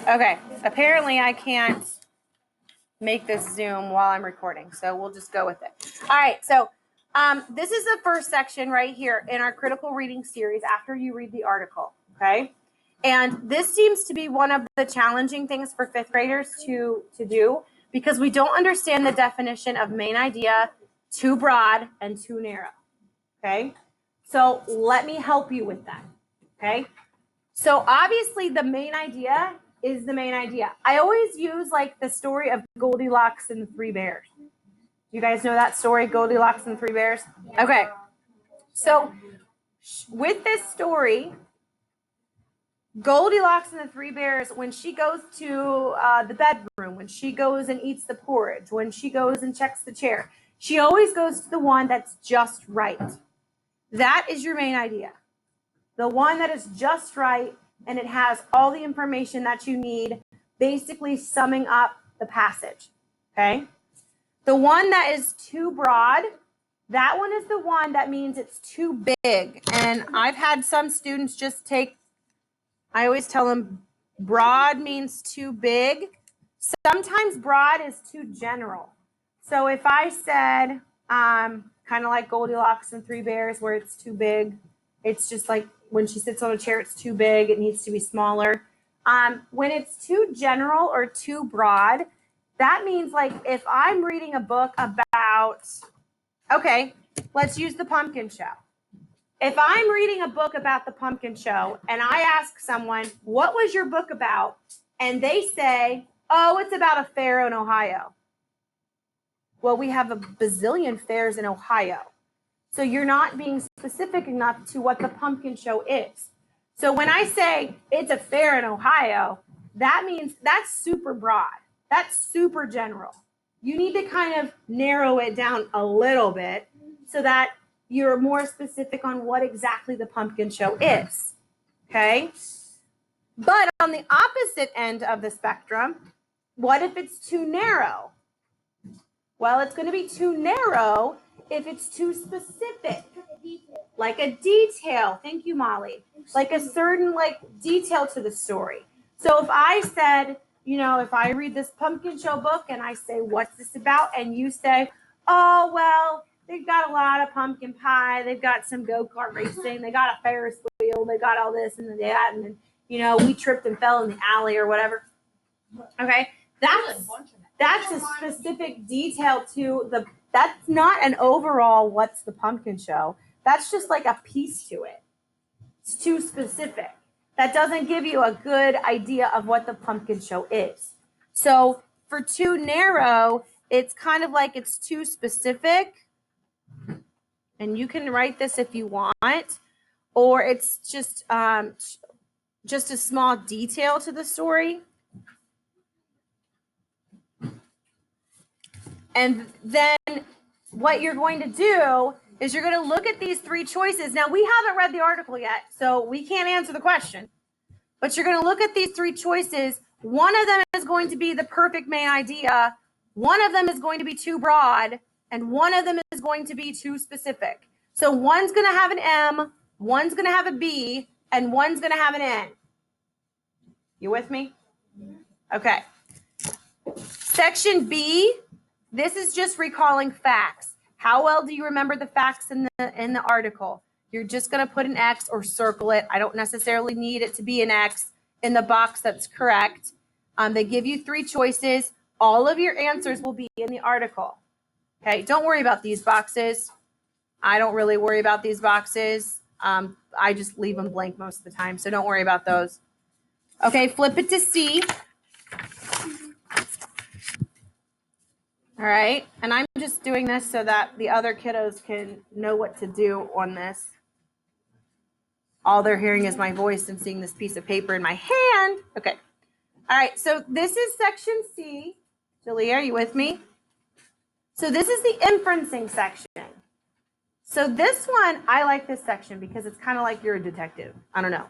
Okay, apparently I can't make this Zoom while I'm recording, so we'll just go with it. All right, so this is the first section right here in our critical reading series after you read the article, okay? And this seems to be one of the challenging things for fifth graders to do because we don't understand the definition of main idea, too broad and too narrow, okay? So let me help you with that, okay? So obviously the main idea is the main idea. I always use like the story of Goldilocks and the Three Bears. You guys know that story, Goldilocks and the Three Bears? Okay. So with this story, Goldilocks and the Three Bears, when she goes to the bedroom, when she goes and eats the porridge, when she goes and checks the chair, she always goes to the one that's just right. That is your main idea. The one that is just right, and it has all the information that you need, basically summing up the passage, okay? The one that is too broad, that one is the one that means it's too big. And I've had some students just take, I always tell them broad means too big. Sometimes broad is too general. So if I said, kind of like Goldilocks and Three Bears where it's too big, it's just like when she sits on a chair, it's too big, it needs to be smaller. When it's too general or too broad, that means like if I'm reading a book about, okay, let's use the pumpkin show. If I'm reading a book about the pumpkin show and I ask someone, what was your book about? And they say, oh, it's about a fair in Ohio. Well, we have a bazillion fairs in Ohio. So you're not being specific enough to what the pumpkin show is. So when I say it's a fair in Ohio, that means that's super broad. That's super general. You need to kind of narrow it down a little bit so that you're more specific on what exactly the pumpkin show is, okay? But on the opposite end of the spectrum, what if it's too narrow? Well, it's going to be too narrow if it's too specific, like a detail. Thank you, Molly. Like a certain detail to the story. So if I said, if I read this pumpkin show book and I say, what's this about? And you say, oh, well, they've got a lot of pumpkin pie. They've got some go-kart racing. They got a Ferris wheel. They got all this and that. And then, we tripped and fell in the alley or whatever. Okay. That's a specific detail to that's not an overall what's the pumpkin show. That's just like a piece to it. It's too specific. That doesn't give you a good idea of what the pumpkin show is. So for too narrow, it's kind of like it's too specific. And you can write this if you want, or it's just a small detail to the story. And then what you're going to do is you're going to look at these three choices. Now, we haven't read the article yet, so we can't answer the question. But you're going to look at these three choices. One of them is going to be the perfect main idea. One of them is going to be too broad. And one of them is going to be too specific. So one's going to have an M, one's going to have a B, and one's going to have an N. You with me? Okay. Section B. This is just recalling facts. How well do you remember the facts in the article? You're just going to put an X or circle it. I don't necessarily need it to be an X in the box that's correct. They give you three choices. All of your answers will be in the article. Okay, don't worry about these boxes. I don't really worry about these boxes. I just leave them blank most of the time, so don't worry about those. Okay, flip it to C. All right, and I'm just doing this so that the other kiddos can know what to do on this. All they're hearing is my voice and seeing this piece of paper in my hand. Okay, all right, so this is section C. Julia, are you with me? So this is the inferencing section. So this one, I like this section because it's kind of like you're a detective. I don't know.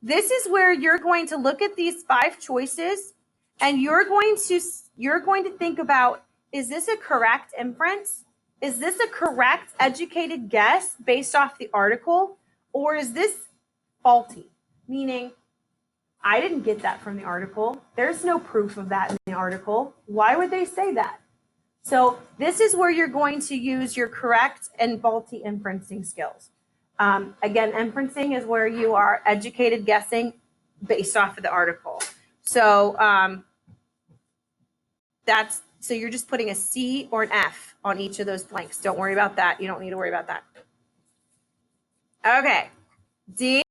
This is where you're going to look at these 5 choices and you're going to think about, is this a correct inference? Is this a correct educated guess based off the article? Or is this faulty? Meaning, I didn't get that from the article. There's no proof of that in the article. Why would they say that? So this is where you're going to use your correct and faulty inferencing skills. Again, inferencing is where you are educated guessing based off of the article. So so you're just putting a C or an F on each of those blanks. Don't worry about that. You don't need to worry about that. Okay, D.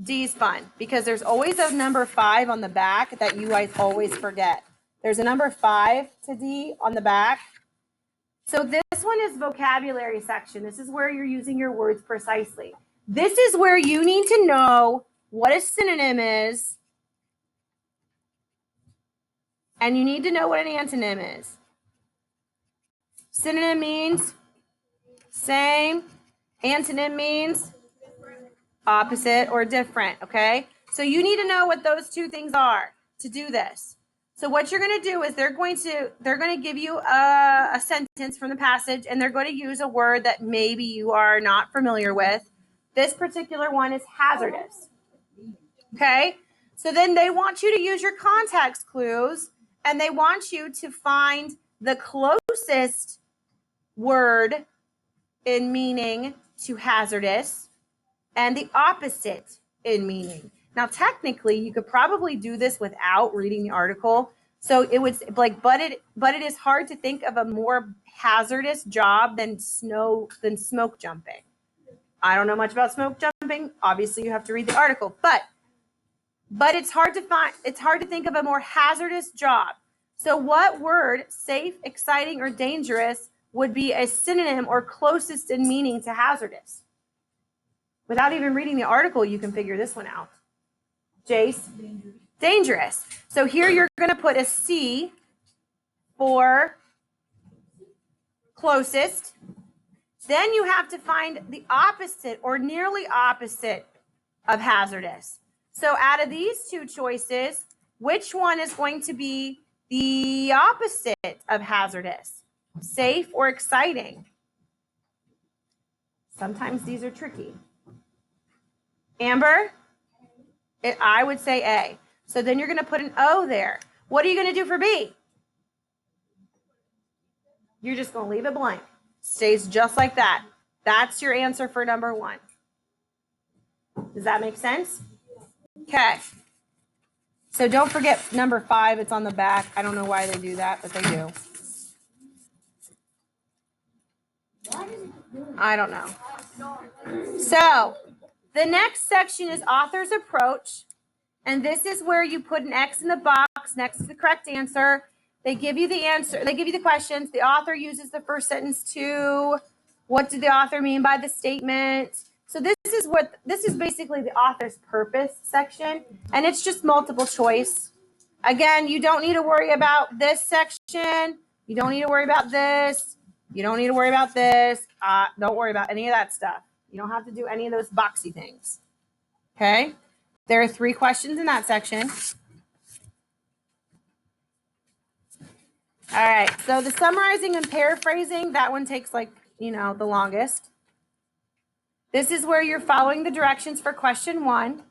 D is fun because there's always a number 5 on the back that you guys always forget. There's a number 5 to D on the back. So this one is vocabulary section. This is where you're using your words precisely. This is where you need to know what a synonym is, and you need to know what an antonym is. Synonym means same. Antonym means opposite or different, okay? So you need to know what those two things are to do this. So what you're going to do is they're going to give you a sentence from the passage, and they're going to use a word that maybe you are not familiar with. This particular one is hazardous. Okay? So then they want you to use your context clues, and they want you to find the closest word in meaning to hazardous and the opposite in meaning. Now, technically, you could probably do this without reading the article. So it would like, but it is hard to think of a more hazardous job than smoke jumping. I don't know much about smoke jumping. Obviously, you have to read the article, but it's hard to think of a more hazardous job. So what word, safe, exciting, or dangerous, would be a synonym or closest in meaning to hazardous? Without even reading the article, you can figure this one out. Jace? Dangerous. So here you're going to put a C for closest. Then you have to find the opposite or nearly opposite of hazardous. So out of these two choices, which one is going to be the opposite of hazardous? Safe or exciting? Sometimes these are tricky. Amber? I would say A. So then you're going to put an O there. What are you going to do for B? You're just going to leave it blank. Stays just like that. That's your answer for number 1. Does that make sense? Okay. So don't forget number 5. It's on the back. I don't know why they do that, but they do. I don't know. So the next section is author's approach. And this is where you put an X in the box next to the correct answer. They give you the answer. They give you the questions. The author uses the first sentence to, what did the author mean by the statement? So this is basically the author's purpose section, and it's just multiple choice. Again, you don't need to worry about this section. You don't need to worry about this. You don't need to worry about this. Don't worry about any of that stuff. You don't have to do any of those boxy things. Okay? There are 3 questions in that section. All right, so the summarizing and paraphrasing, that one takes the longest. This is where you're following the directions for question 1.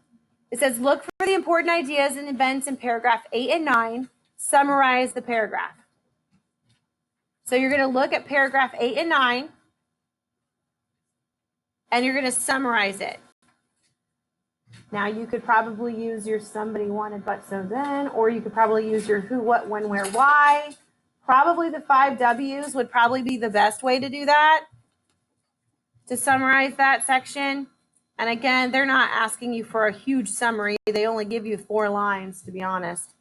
It says, look for the important ideas and events in paragraph 8 and 9. Summarize the paragraph. So you're going to look at paragraph 8 and 9, and you're going to summarize it. Now, you could probably use your somebody wanted but so then, or you could probably use your who, what, when, where, why. Probably the 5 W's would probably be the best way to do that, to summarize that section. And again, they're not asking you for a huge summary. They only give you 4 lines, to be honest.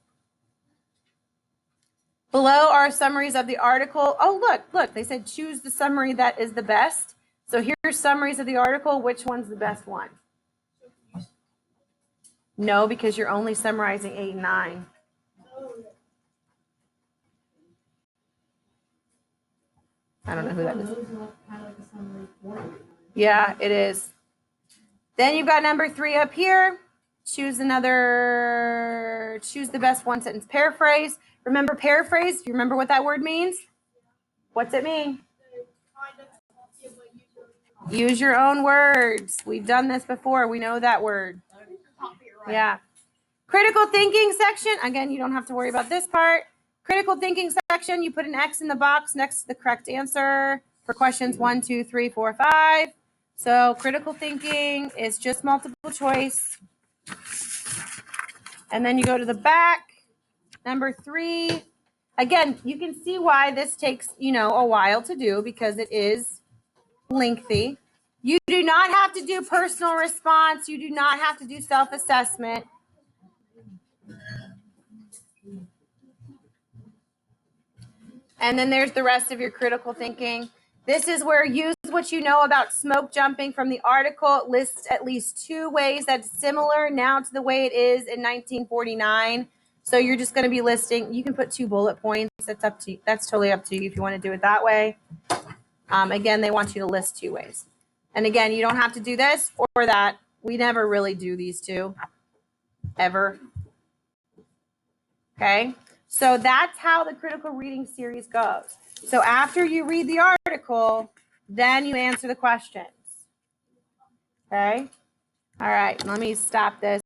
Below are summaries of the article. Oh, look, they said choose the summary that is the best. So here's summaries of the article. Which one's the best one? No, because you're only summarizing 8 and 9. I don't know who that is. Yeah, it is. Then you've got number 3 up here. Choose the best one sentence paraphrase. Remember paraphrase? Do you remember what that word means? What's it mean? Use your own words. We've done this before. We know that word. Yeah. Critical thinking section, again, you don't have to worry about this part. Critical thinking section, you put an X in the box next to the correct answer for questions 1, 2, 3, 4, 5. So critical thinking is just multiple choice. And then you go to the back, number 3. Again, you can see why this takes, a while to do because it is lengthy. You do not have to do personal response. You do not have to do self-assessment. And then there's the rest of your critical thinking. This is where use what you know about smoke jumping from the article. It lists at least 2 ways that's similar now to the way it is in 1949. So you're just going to be listing, you can put 2 bullet points. That's up to you. That's totally up to you if you want to do it that way. Again, they want you to list 2 ways. And again, you don't have to do this or that. We never really do these 2, ever. Okay, so that's how the critical reading series goes. So after you read the article, then you answer the questions. Okay, all right, let me stop this.